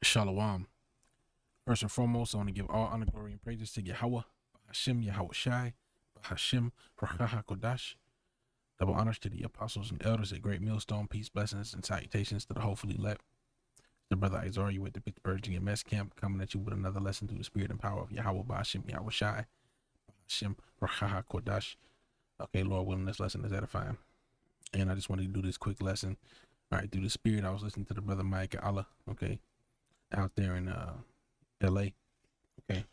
Shalom. First and foremost, I want to give all honor, glory, and praises to Yahweh, Hashem, Yahweh Shai, Hashem, Rachaha Kodash. Double honors to the apostles and elders at Great Millstone. Peace, blessings, and salutations to the hopefully elect. The brother Isaiah with the Pittsburgh GMS camp, coming at you with another lesson through the spirit and power of Yahweh, Hashem, Yahweh Shai, Hashem, Rachaha Kodash. Okay, Lord willing, this lesson is edifying. And I just wanted to do this quick lesson. All right, through the spirit, I was listening to the brother Mike Allah, okay, out there in LA, okay,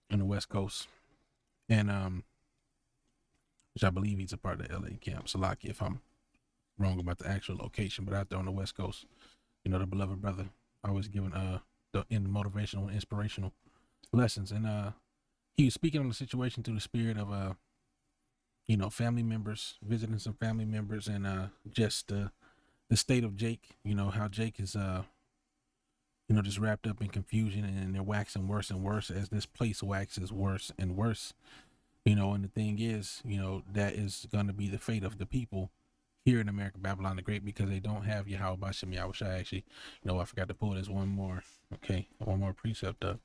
in the West Coast, and which I believe he's a part of the LA camp. Salaki, if I'm wrong about the actual location, but out there on the West Coast, you know, the beloved brother always giving the motivational and inspirational lessons, and he was speaking on the situation through the spirit of you know, family members, visiting some family members, and just the state of Jake, you know, how Jake is you know, just wrapped up in confusion, and they're waxing worse and worse as this place waxes worse and worse. You know, and the thing is, you know, that is going to be the fate of the people here in America, Babylon the Great, because they don't have Yahweh Bashem Yahweh Shai. Actually, you know, I forgot to pull this one more, okay, one more precept up.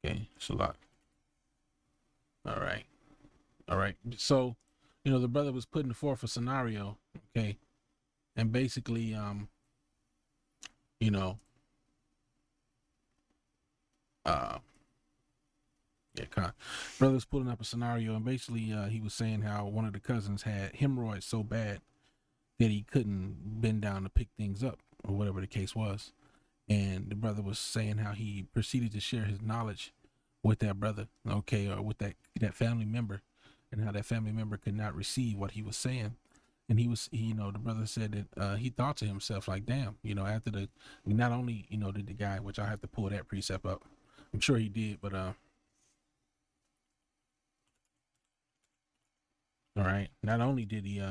Okay, it's a lot. All right. All right. So, you know, the brother was putting forth a scenario, okay, and basically, you know, uh, yeah, brother was pulling up a scenario, and basically, he was saying how one of the cousins had hemorrhoids so bad that he couldn't bend down to pick things up, or whatever the case was. And the brother was saying how he proceeded to share his knowledge with that brother, okay, or with that family member, and how that family member could not receive what he was saying. And you know, the brother said that he thought to himself, like, damn, you know, after not only, you know, did the guy, which I have to pull that precept up, I'm sure he did, but all right, not only did he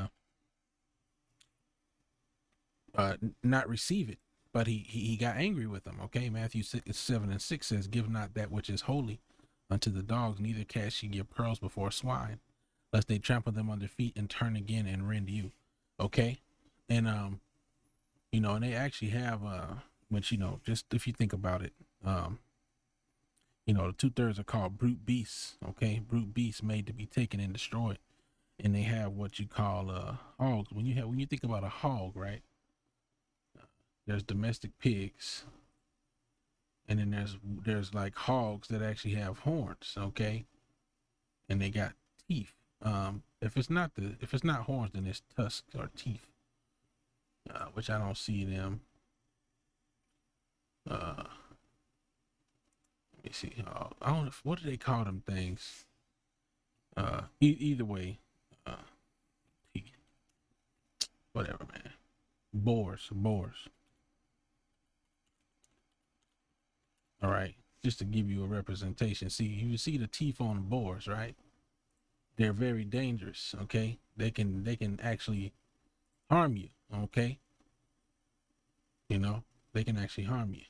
not receive it, but he got angry with them. Okay, Matthew 7:6 says, "Give not that which is holy unto the dogs, neither cast ye your pearls before swine, lest they trample them under feet and turn again and rend you." Okay, and you know, and they actually have which, you know, just if you think about it, you know, the 2/3 are called brute beasts. Okay, brute beasts made to be taken and destroyed, and they have what you call hogs. When you think about a hog, right? There's domestic pigs, and then there's like hogs that actually have horns, okay, and they got teeth. If it's not horns, then it's tusks or teeth, which I don't see them. Let me see. I don't know what do they call them things. Either way, uh, whatever, man. Boars. All right, just to give you a representation. See, you see the teeth on the boars, right? They're very dangerous. Okay, they can actually harm you. Okay, you know, they can actually harm you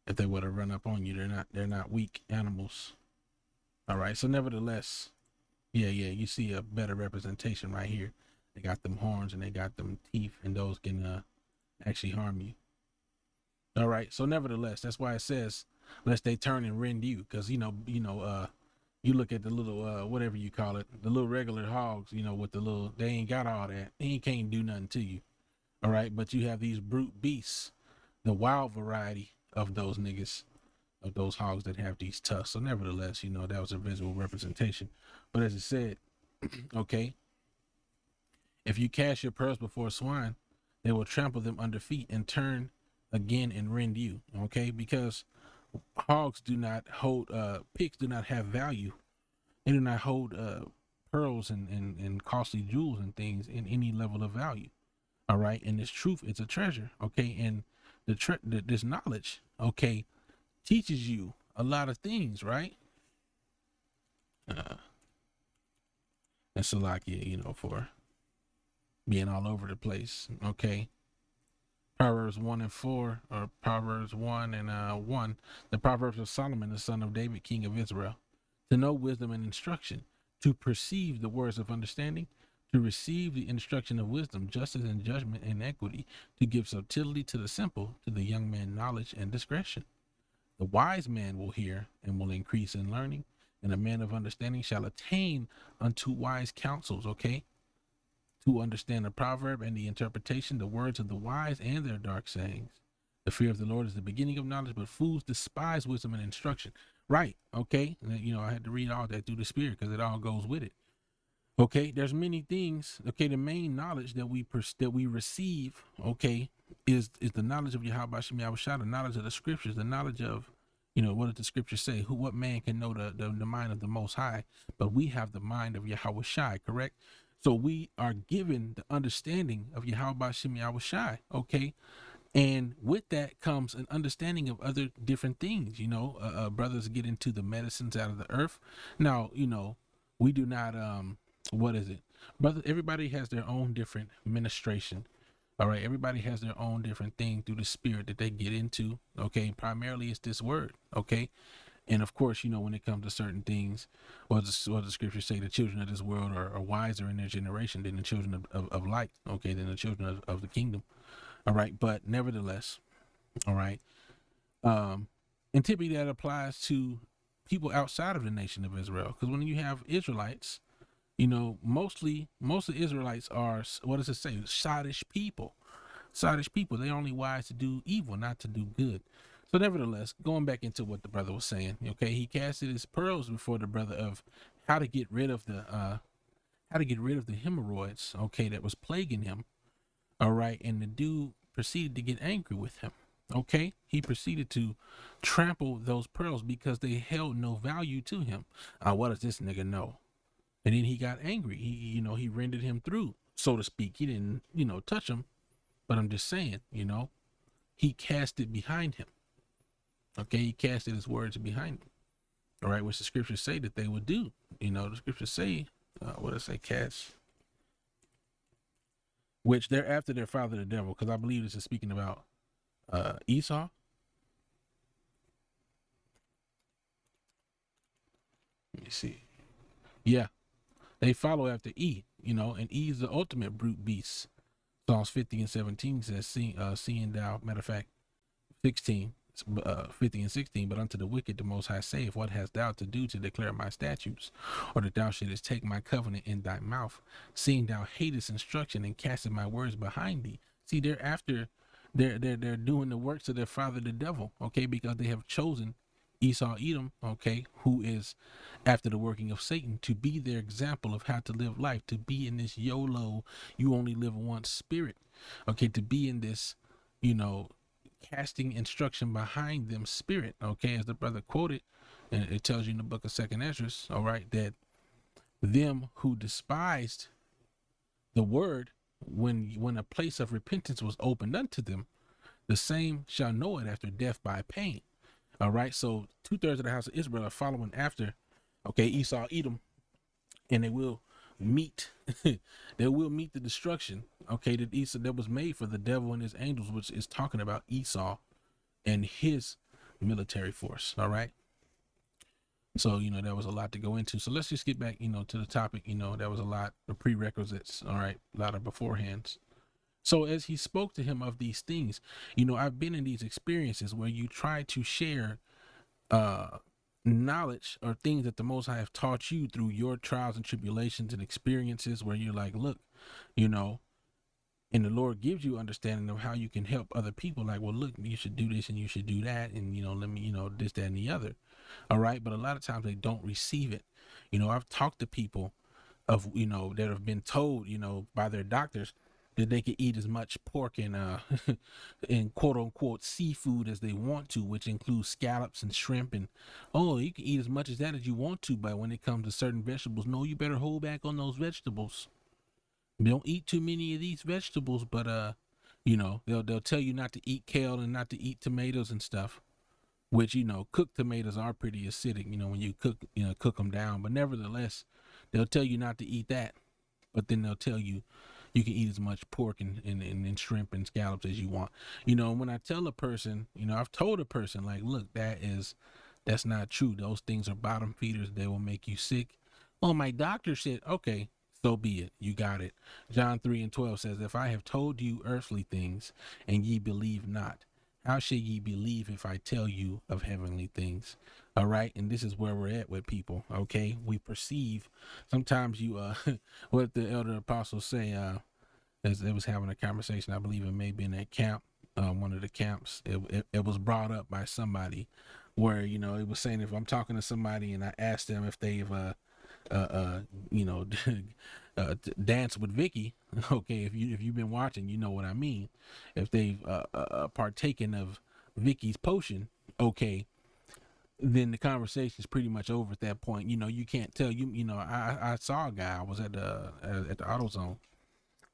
if they were to run up on you. They're not weak animals. All right, so nevertheless, yeah, you see a better representation right here. They got them horns and they got them teeth, and those can actually harm you. All right, so nevertheless, that's why it says, lest they turn and rend you, because you look at the little whatever you call it, the little regular hogs, you know, with the little, they ain't got all that. They can't do nothing to you. All right, but you have these brute beasts, the wild variety of those niggas, of those hogs that have these tusks. So nevertheless, you know, that was a visual representation. But as it said, okay, if you cast your pearls before swine, they will trample them under feet and turn again and rend you. Okay, because hogs do not hold, pigs do not have value. They do not hold pearls and costly jewels and things in any level of value. All right, and this truth, it's a treasure. Okay, and this knowledge, okay, teaches you a lot of things, right? Uh, and Salakia, you know, for being all over the place. Okay, Proverbs 1 and 4, or Proverbs 1 and 1. The Proverbs of Solomon, the son of David, king of Israel, to know wisdom and instruction, to perceive the words of understanding, to receive the instruction of wisdom, justice and judgment and equity, to give subtlety to the simple, to the young man knowledge and discretion. The wise man will hear and will increase in learning, and a man of understanding shall attain unto wise counsels, okay? To understand the proverb and the interpretation, the words of the wise and their dark sayings. The fear of the Lord is the beginning of knowledge, but fools despise wisdom and instruction. Right, okay? And, you know, I had to read all that through the Spirit because it all goes with it. Okay, there's many things. Okay, the main knowledge that we receive, okay, is the knowledge of Yahweh Shem Yahushua, the knowledge of the scriptures, the knowledge of, you know, what did the scriptures say? What man can know the mind of the Most High? But we have the mind of Yahweh Shai, correct? So we are given the understanding of Yahweh Shem Yahushua, okay? And with that comes an understanding of other different things. You know, brothers get into the medicines out of the earth. Now, you know, we do not, what is it? Brother, everybody has their own different ministration. All right. Everybody has their own different thing through the spirit that they get into. Okay. Primarily it's this word. Okay. And of course, you know, when it comes to certain things, what the scriptures say, the children of this world are wiser in their generation than the children of light. Okay. Than the children of the kingdom. All right. But nevertheless, all right. And typically that applies to people outside of the nation of Israel. Because when you have Israelites, you know, most of the Israelites are, what does it say? Sottish people. Sottish people. They're only wise to do evil, not to do good. So nevertheless, going back into what the brother was saying, okay, he casted his pearls before the brother of how to get rid of the hemorrhoids, okay, that was plaguing him. All right, and the dude proceeded to get angry with him. Okay, he proceeded to trample those pearls because they held no value to him. What does this nigga know? And then he got angry. He rendered him through, so to speak. He didn't, touch him, but I'm just saying, he cast it behind him. Okay, he casted his words behind him. All right, which the scriptures say that they would do. The scriptures say, what does it say, cast? Which they're after their father, the devil, because I believe this is speaking about Esau. Let me see. Yeah, they follow after E, and E is the ultimate brute beast. Psalms 50 and 17 says, seeing thou, matter of fact, 16, 50 and 16, but unto the wicked the Most High saith, what hast thou to do to declare my statutes, or that thou shouldest take my covenant in thy mouth, seeing thou hatest instruction and castest my words behind thee. See, they're after, they're doing the works of their father the devil, okay, because they have chosen Esau Edom, okay, who is after the working of Satan, to be their example of how to live life, to be in this YOLO, you only live once spirit, okay, to be in this, casting instruction behind them spirit, okay, as the brother quoted, and it tells you in the book of Second Ezra, all right, that them who despised the word, when a place of repentance was opened unto them, the same shall know it after death by pain. All right, so 2/3 of the house of Israel are following after, okay, Esau, Edom, and they will meet, they will meet the destruction, okay, that was made for the devil and his angels, which is talking about Esau and his military force. All right. So, there was a lot to go into. So let's just get back, to the topic. There was a lot of prerequisites. All right. A lot of beforehands. So as he spoke to him of these things, I've been in these experiences where you try to share knowledge or things that the Most High have taught you through your trials and tribulations and experiences, where you're like, look, and the Lord gives you understanding of how you can help other people. Like, well, look, you should do this and you should do that. And, let me, this, that, and the other. All right. But a lot of times they don't receive it. I've talked to people of, that have been told, by their doctors that they can eat as much pork and and quote unquote seafood as they want to, which includes scallops and shrimp, and you can eat as much as that as you want to, but when it comes to certain vegetables, no, you better hold back on those vegetables. Don't eat too many of these vegetables, but they'll tell you not to eat kale and not to eat tomatoes and stuff, which cooked tomatoes are pretty acidic, when you cook them down, but nevertheless they'll tell you not to eat that, but then they'll tell you you can eat as much pork and shrimp and scallops as you want. When I tell a person, I've told a person, like, look, that's not true. Those things are bottom feeders. They will make you sick. Oh, my doctor said, okay, So be it. You got it. John 3:12 says, if I have told you earthly things and ye believe not, how shall ye believe if I tell you of heavenly things? All right. And this is where we're at with people. Okay. We perceive sometimes what the elder apostles say, as it was having a conversation, I believe it may be in that camp, one of the camps, it was brought up by somebody where, it was saying, if I'm talking to somebody and I ask them if they've, uh, uh, you know, dance with Vicky. Okay, if you've been watching, you know what I mean. If they've partaken of Vicky's potion, okay, then the conversation is pretty much over at that point. You can't tell. I saw a guy. I was at the AutoZone,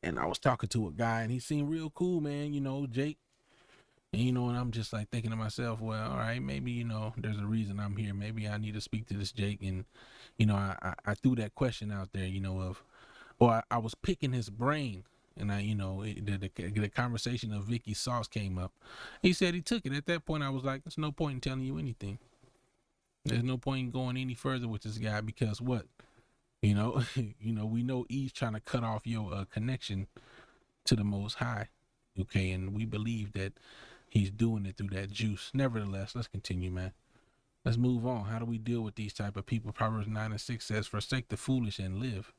and I was talking to a guy, and he seemed real cool, man. Jake. And I'm just like thinking to myself, well, all right, maybe, there's a reason I'm here. Maybe I need to speak to this Jake. And, I threw that question out there, I was picking his brain. And the conversation of Vicky Sauce came up. He said he took it. At that point, I was like, there's no point in telling you anything. There's no point in going any further with this guy because what? We know he's trying to cut off your connection to the Most High. Okay, and we believe that he's doing it through that juice. Nevertheless, let's continue, man. Let's move on. How do we deal with these type of people? Proverbs 9:6 says, forsake the foolish and live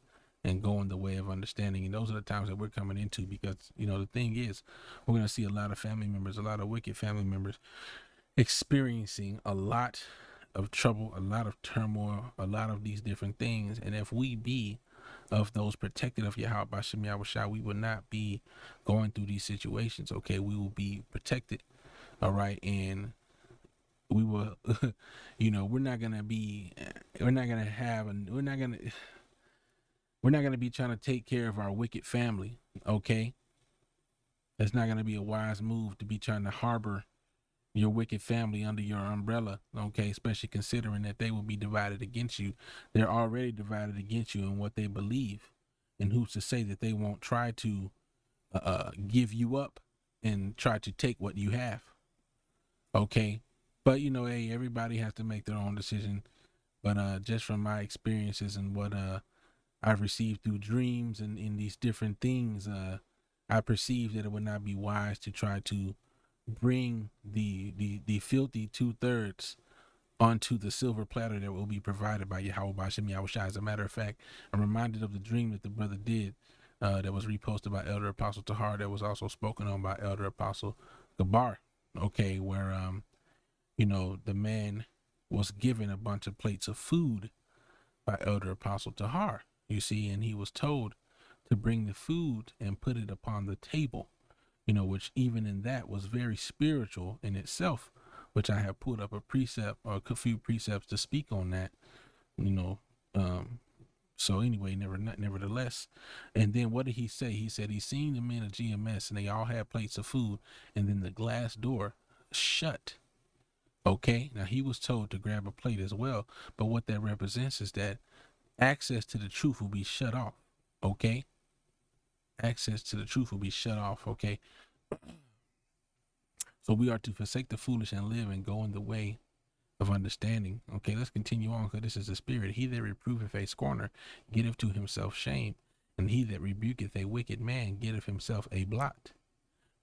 and go in the way of understanding. And those are the times that we're coming into because, the thing is, we're going to see a lot of family members, a lot of wicked family members experiencing a lot of trouble, a lot of turmoil, a lot of these different things. And if we be of those protected of Yahweh Bashem Yahushua, we will not be going through these situations. Okay, we will be protected. All right, and we will, we're not gonna be, we're not gonna have, we're not gonna be trying to take care of our wicked family. Okay, it's not gonna be a wise move to be trying to harbor your wicked family under your umbrella, okay, especially considering that they will be divided against you. They're already divided against you in what they believe, and who's to say that they won't try to give you up and try to take what you have, okay? But hey, everybody has to make their own decision. But just from my experiences and what I've received through dreams and in these different things, I perceive that it would not be wise to try to bring the filthy 2/3 onto the silver platter that will be provided by Yahweh Bashem Yahushua. As a matter of fact, I'm reminded of the dream that the brother did that was reposted by Elder Apostle Tahar, that was also spoken on by Elder Apostle Gabar. Okay, where the man was given a bunch of plates of food by Elder Apostle Tahar, you see, and he was told to bring the food and put it upon the table, which even in that was very spiritual in itself, which I have put up a precept or a few precepts to speak on that, you know. So anyway, nevertheless, and then what did he say? He said he seen the men of GMS and they all had plates of food, and then the glass door shut. Okay, now he was told to grab a plate as well, but what that represents is that access to the truth will be shut off. Okay, access to the truth will be shut off. Okay, so we are to forsake the foolish and live and go in the way of understanding. Okay, let's continue on, because this is the spirit. He that reproveth a scorner getteth to himself shame, and he that rebuketh a wicked man getteth himself a blot.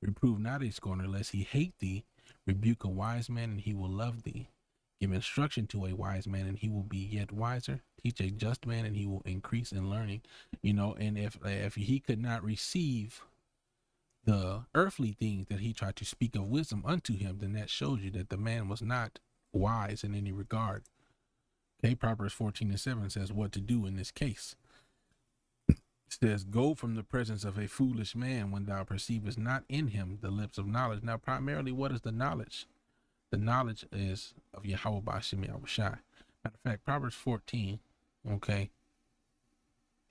Reprove not a scorner, lest he hate thee. Rebuke a wise man, and he will love thee. Give instruction to a wise man, and he will be yet wiser. Teach a just man, and he will increase in learning. And if he could not receive the earthly things that he tried to speak of wisdom unto him, then that shows you that the man was not wise in any regard. Okay, Proverbs 14:7 says what to do in this case. It says, go from the presence of a foolish man when thou perceivest not in him the lips of knowledge. Now, primarily, what is the knowledge? The knowledge is of Yahweh Bashem Yahushai. Matter of fact, Proverbs 14, okay,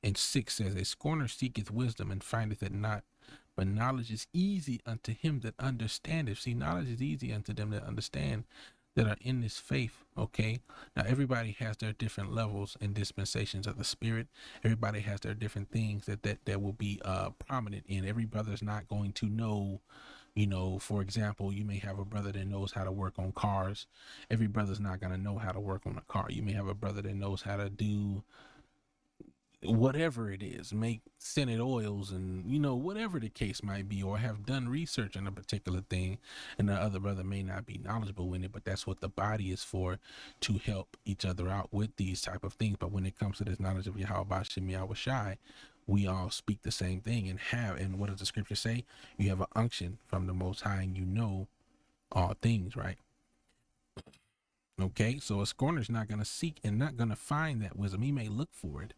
and 6 says, a scorner seeketh wisdom and findeth it not, but knowledge is easy unto him that understandeth. See, knowledge is easy unto them that understand, that are in this faith. Okay, now everybody has their different levels and dispensations of the spirit. Everybody has their different things that will be prominent in. Every brother's not going to know, for example, you may have a brother that knows how to work on cars. Every brother's not going to know how to work on a car. You may have a brother that knows how to do whatever it is, make scented oils and, whatever the case might be, or have done research on a particular thing, and the other brother may not be knowledgeable in it, but that's what the body is for, to help each other out with these type of things. But when it comes to this knowledge of Yahweh Shem Yahweh Shai, we all speak the same thing and what does the scripture say? You have an unction from the Most High, and you know all things, right? Okay, so a scorner is not going to seek and not going to find that wisdom. He may look for it,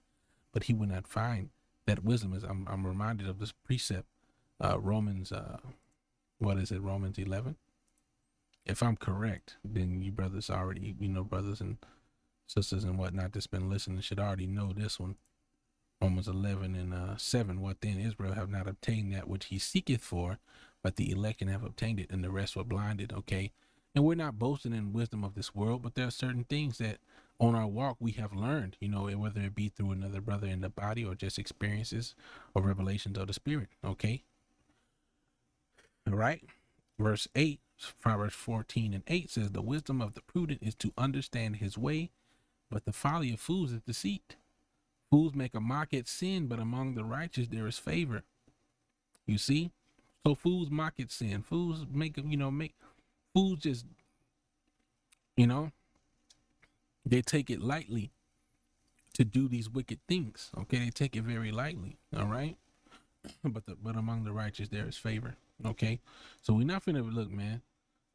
but he will not find that wisdom. Is I'm reminded of this precept, Romans, what is it, Romans 11? If I'm correct, then you brothers already, brothers and sisters and whatnot that's been listening should already know this one. Romans 11 and 7. What then? Israel have not obtained that which he seeketh for, but the election have obtained it, and the rest were blinded. Okay, and we're not boasting in wisdom of this world, but there are certain things that on our walk we have learned, whether it be through another brother in the body or just experiences or revelations of the Spirit. Okay, all right. Verse 8, Proverbs 14 and 8 says, the wisdom of the prudent is to understand his way, but the folly of fools is deceit. Fools make a mock at sin, but among the righteous there is favor. You see? So fools mock at sin. Fools fools just, they take it lightly to do these wicked things. Okay, they take it very lightly. All right. But among the righteous there is favor. Okay. So we're not finna look, man.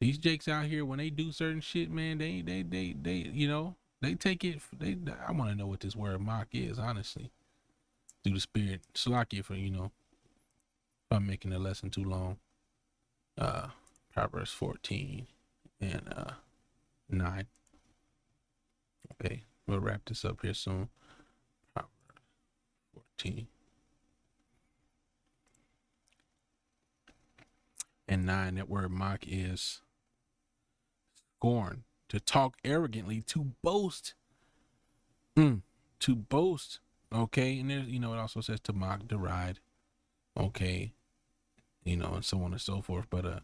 These jakes out here, when they do certain shit, man, they they take it. I want to know what this word mock is, honestly, through the Spirit. Slakia for if I'm making the lesson too long. Proverbs 14 and 9. Okay, we'll wrap this up here soon. Proverbs 14 and 9. That word mock is scorn, to talk arrogantly, to boast. To boast. Okay, and there's it also says to mock, deride. Okay, and so on and so forth. But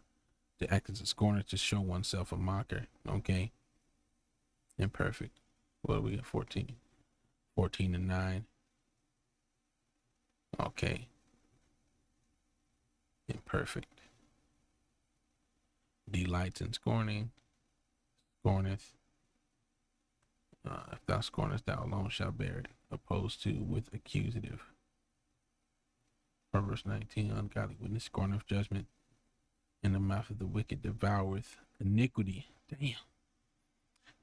to act as a scorner, to show oneself a mocker. Okay, imperfect. What do we got? 14 and 9. Okay, imperfect. Delights in scorning, scorneth. If thou scornest, thou alone shalt bear it. Opposed to with accusative. Verse 19, ungodly witness scorneth judgment, and the mouth of the wicked devoureth iniquity. Damn.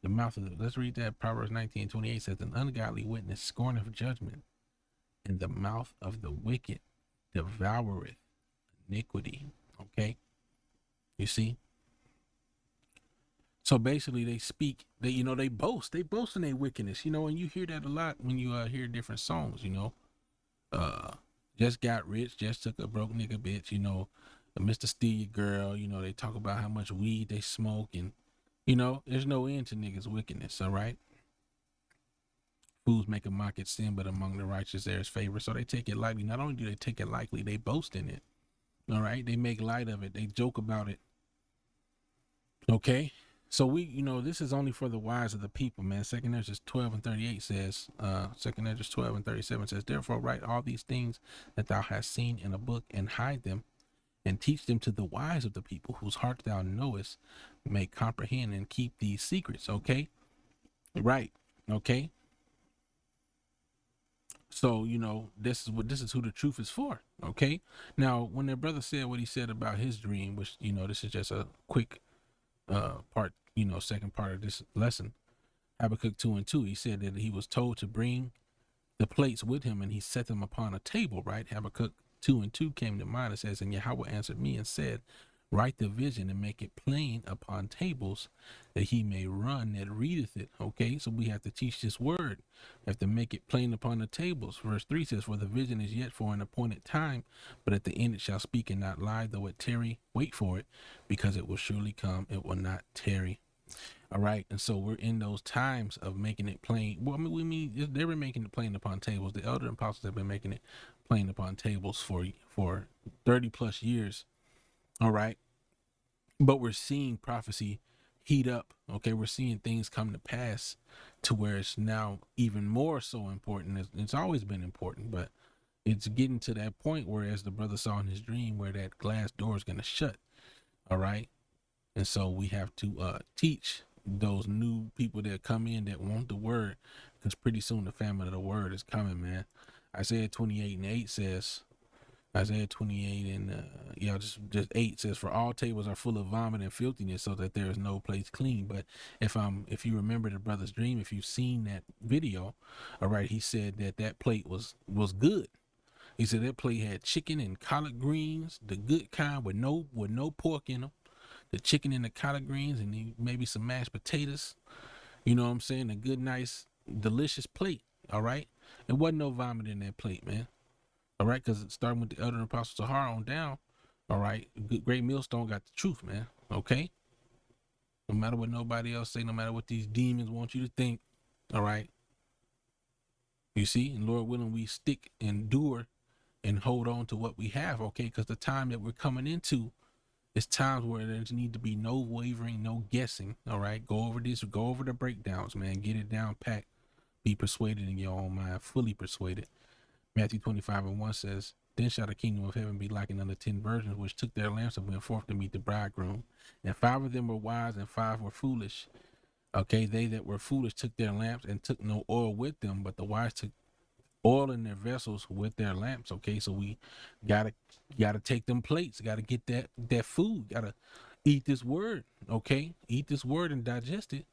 The mouth of let's read that. Proverbs 19:28 says, an ungodly witness scorneth judgment, and the mouth of the wicked devoureth iniquity. Okay, you see. So basically, they speak. They boast in their wickedness. And you hear that a lot when you hear different songs. Just got rich, just took a broke nigga bitch. Mr. Steal Your Girl. They talk about how much weed they smoke, and there's no end to niggas' wickedness. All right. Fools make a mock at sin, but among the righteous there is favor. So they take it lightly. Not only do they take it lightly, they boast in it. All right. They make light of it. They joke about it. Okay. So this is only for the wise of the people, man. 2 Ezra 12 and 38 says, 2 Ezra 12 and 37 says, therefore write all these things that thou hast seen in a book, and hide them, and teach them to the wise of the people, whose heart thou knowest, may comprehend and keep these secrets. Okay. Right. Okay. So, this is who the truth is for. Okay. Now, when their brother said what he said about his dream, which, this is just a quick part, second part of this lesson, Habakkuk 2 and 2, he said that he was told to bring the plates with him, and he set them upon a table, right? Habakkuk 2 and 2 came to mind. It says, and Yahweh answered me and said, write the vision and make it plain upon tables, that he may run that readeth it. Okay, so we have to teach this word. We have to make it plain upon the tables. Verse 3 says, for the vision is yet for an appointed time, but at the end it shall speak and not lie, though it tarry, wait for it, because it will surely come, it will not tarry. All right, and so we're in those times of making it plain. Well, they've been making it plain upon tables. The elder apostles have been making it plain upon tables for 30 plus years. All right, but we're seeing prophecy heat up. Okay, we're seeing things come to pass to where it's now even more so important. It's always been important, but it's getting to that point where, as the brother saw in his dream, where that glass door is going to shut. All right. And so we have to teach those new people that come in that want the word, because pretty soon the famine of the word is coming, man. Isaiah 28:8 says, Isaiah 28 and just 8 says, "For all tables are full of vomit and filthiness, so that there is no place clean." But if you remember the brother's dream, if you've seen that video, all right, he said that plate was good. He said that plate had chicken and collard greens, the good kind with no pork in them. The chicken and the collard greens, and maybe some mashed potatoes. You know what I'm saying? A good, nice, delicious plate. All right. There wasn't no vomit in that plate, man. All right, because starting with the elder apostle Sahara on down. All right, great millstone got the truth, man. Okay. No matter what nobody else say, no matter what these demons want you to think. All right. You see, and Lord willing, we stick, endure, and hold on to what we have. Okay, because the time that we're coming into, it's times where there's need to be no wavering, no guessing. All right. Go over this, go over the breakdowns, man. Get it down packed. Be persuaded in your own mind, fully persuaded. Matthew 25:1 says, "Then shall the kingdom of heaven be likened unto 10 virgins, which took their lamps and went forth to meet the bridegroom. And 5 of them were wise, and 5 were foolish. Okay, they that were foolish took their lamps and took no oil with them, but the wise took oil in their vessels with their lamps." Okay, so we gotta take them plates, gotta get that food, gotta eat this word. Okay, eat this word and digest it.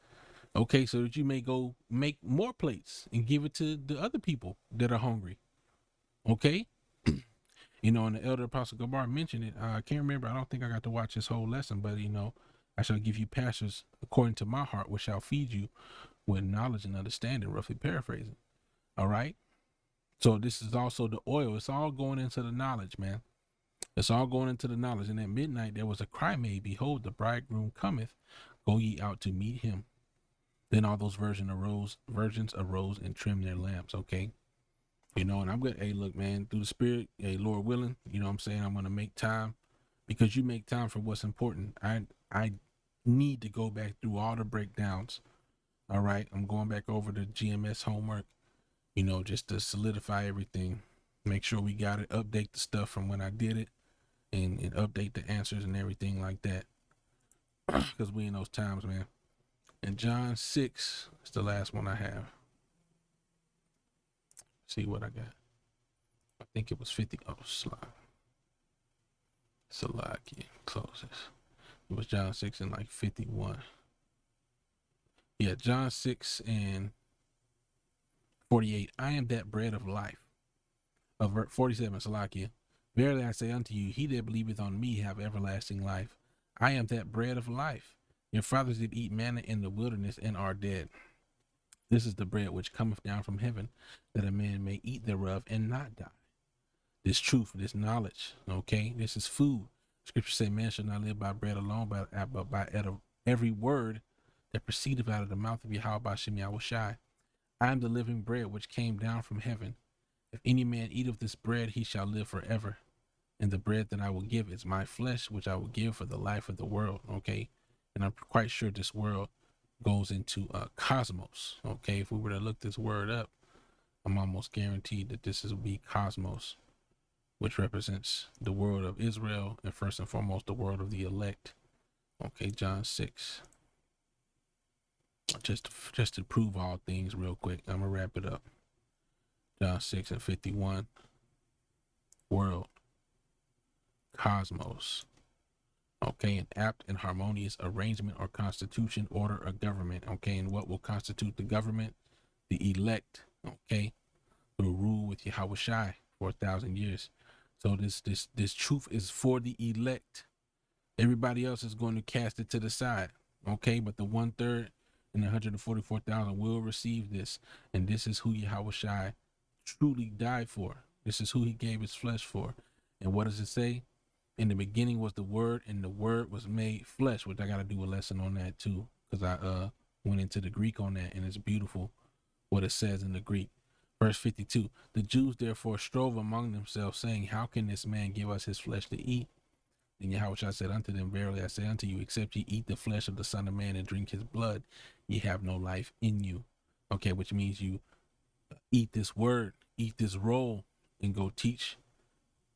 Okay, so that you may go make more plates and give it to the other people that are hungry. Okay, and the elder apostle Gabar mentioned it. I can't remember. I don't think I got to watch this whole lesson, but I shall give you pastors according to my heart, which shall feed you with knowledge and understanding. Roughly paraphrasing. All right. So this is also the oil. It's all going into the knowledge, man. It's all going into the knowledge. And at midnight there was a cry made, "Behold, the bridegroom cometh. Go ye out to meet him." Then all those virgins arose and trimmed their lamps. Okay. And I'm good. Hey, look, man, through the spirit, hey, Lord willing, what I'm saying, I'm going to make time, because you make time for what's important. I need to go back through all the breakdowns. All right. I'm going back over the GMS homework, just to solidify everything, make sure we got it, update the stuff from when I did it, and update the answers and everything like that. Because we in those times, man. And John 6 is the last one I have. See what I got. I think it was 50. Oh, Salaki closes. It was John 6 and like 51. Yeah, John 6 and 48. "I am that bread of life." 47, Salakia. "Verily I say unto you, he that believeth on me have everlasting life. I am that bread of life. Your fathers did eat manna in the wilderness and are dead. This is the bread which cometh down from heaven, that a man may eat thereof and not die." This truth, this knowledge, okay? This is food. Scripture say, "Man shall not live by bread alone, but by every word that proceedeth out of the mouth of Yahweh B'Shem Yahushai. I am the living bread which came down from heaven. If any man eat of this bread, he shall live forever. And the bread that I will give is my flesh, which I will give for the life of the world." Okay. And I'm quite sure this world goes into cosmos. Okay. If we were to look this word up, I'm almost guaranteed that this will be cosmos, which represents the world of Israel, and first and foremost the world of the elect. Okay, John 6. Just to prove all things real quick, I'm gonna wrap it up. John 6 and 51. World, cosmos. Okay, an apt and harmonious arrangement or constitution, order, or government. Okay, and what will constitute the government? The elect. Okay, will rule with Yahushai for 1,000 years. So this truth is for the elect. Everybody else is going to cast it to the side. Okay, but the 1/3 and 144,000 will receive this, and this is who Yahushai truly died for. This is who he gave his flesh for. And what does it say? "In the beginning was the word, and the word was made flesh," which I got to do a lesson on that too, because I went into the Greek on that, and it's beautiful what it says in the Greek. Verse 52. "The Jews therefore strove among themselves, saying, How can this man give us his flesh to eat?" And Yahushua said unto them, verily I say unto you, except ye eat the flesh of the Son of Man and drink his blood, ye have no life in you. Okay, which means you eat this word, eat this roll, and go teach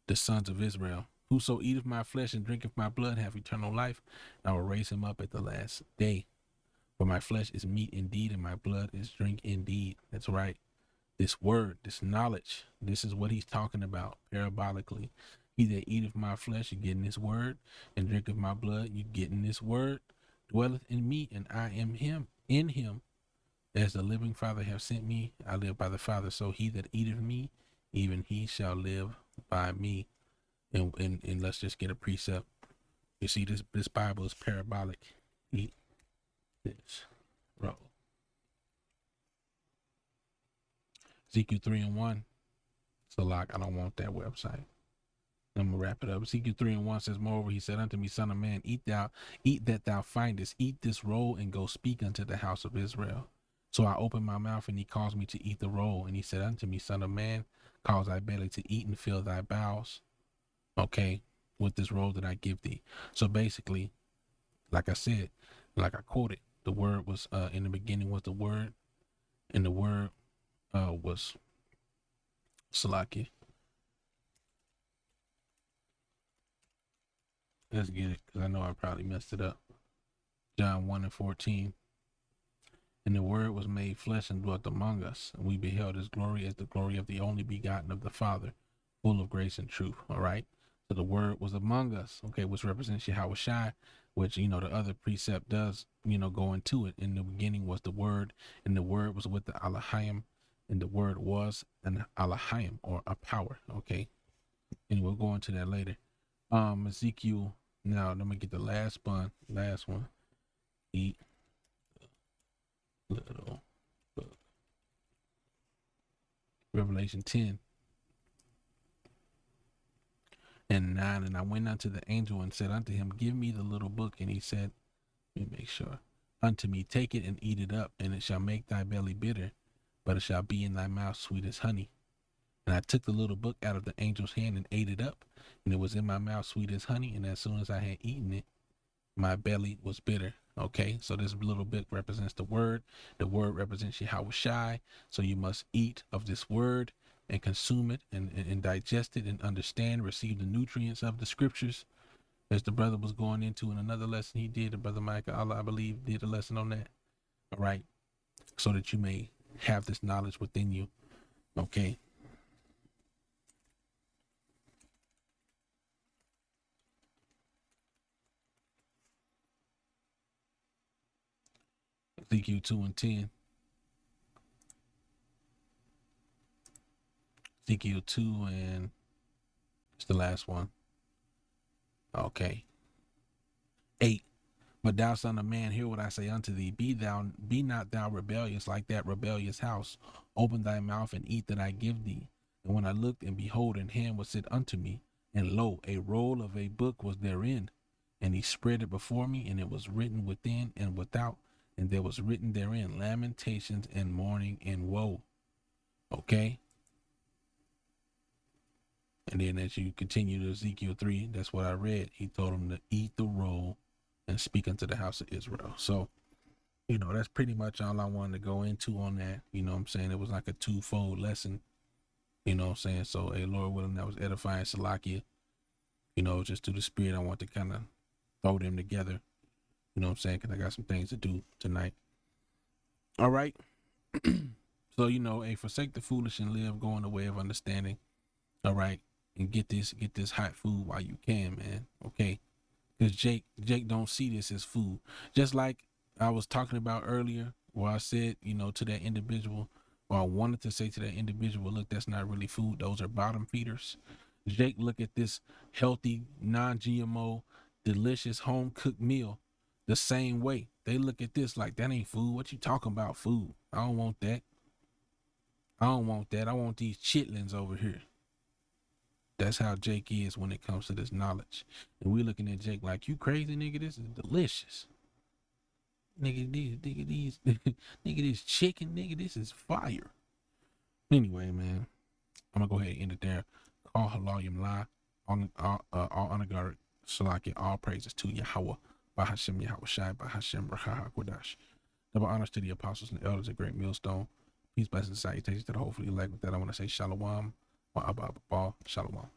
the sons of Israel. Whoso eateth my flesh and drinketh my blood have eternal life, and I will raise him up at the last day. For my flesh is meat indeed, and my blood is drink indeed. That's right. This word, this knowledge, this is what he's talking about parabolically. He that eateth my flesh, you getting this word, and drinketh my blood, you getting this word, dwelleth in me, and I am him, in him. As the living Father have sent me, I live by the Father. So he that eateth me, even he shall live by me. And let's just get a precept. You see, this Bible is parabolic. Eat this roll. Ezekiel 3:1. So like, I don't want that website. I'm gonna wrap it up. Ezekiel 3:1 says, moreover, he said unto me, son of man, eat that thou findest, eat this roll, and go speak unto the house of Israel. So I opened my mouth, and he caused me to eat the roll. And he said unto me, son of man, cause thy belly to eat and fill thy bowels. Okay, with this roll that I give thee. So basically, like I said, like I quoted, the word was in the beginning was the word, and the word was Salakia. Let's get it, because I know I probably messed it up. John 1:14. And the word was made flesh and dwelt among us, and we beheld his glory as the glory of the only begotten of the Father, full of grace and truth. All right. So the word was among us, okay, which represents Yahweh Shai, which, the other precept does, go into it. In the beginning was the word, and the word was with the Elohim, and the word was an Elohim, or a power. Okay. And we'll go into that later. Ezekiel, now let me get the last one. Eat little book. Revelation 10 and 9. And I went unto the angel and said unto him, give me the little book. And he said, let me make sure, unto me, take it and eat it up, and it shall make thy belly bitter, but it shall be in thy mouth sweet as honey. And I took the little book out of the angel's hand and ate it up, and it was in my mouth sweet as honey. And as soon as I had eaten it, my belly was bitter. Okay, so this little book represents the word. The word represents Yahweh Shai. So you must eat of this word and consume it and digest it and understand, receive the nutrients of the scriptures. As the brother was going into in another lesson he did, the brother Micah Allah, I believe, did a lesson on that. All right, so that you may have this knowledge within you. Okay. Ezekiel 2:10. Ezekiel 2 and it's the last one. Okay. 8. But thou son of man, hear what I say unto thee. Be not thou rebellious like that rebellious house. Open thy mouth and eat that I give thee. And when I looked, and behold, an hand was set unto me, and lo, a roll of a book was therein. And he spread it before me, and it was written within and without, and there was written therein lamentations and mourning and woe. Okay. And then as you continue to Ezekiel 3, that's what I read. He told him to eat the roll and speak unto the house of Israel. So, that's pretty much all I wanted to go into on that. I'm saying? It was like a twofold lesson. I'm saying? So, hey, Lord willing, that was edifying Salakia. Just through the spirit, I want to kind of throw them together. I'm saying? Because I got some things to do tonight. All right. So, hey, forsake the foolish and live, go in the way of understanding. All right. And get this hot food while you can, man. Okay. Because Jake don't see this as food. Just like I was talking about earlier, where I said, to that individual, or I wanted to say to that individual, look, that's not really food. Those are bottom feeders. Jake look at this healthy, non-GMO, delicious, home-cooked meal the same way. They look at this like, that ain't food. What you talking about, food? I don't want that. I want these chitlins over here. That's how Jake is when it comes to this knowledge. And we looking at Jake like, you crazy, nigga, this is delicious. Nigga, this chicken, nigga, this is fire. Anyway, man, I'm gonna go ahead and end it there. Call Halal Yam La, all honor Salaki, all praises to Yahweh, Bahashem Yahweh Shai, Bahashem Raha Kodash. Double honors to the apostles and the elders of Great Millstone. Peace, blessings, and salutations to the hopefully elect. With that, I want to say Shalom, wa Abba Shalom.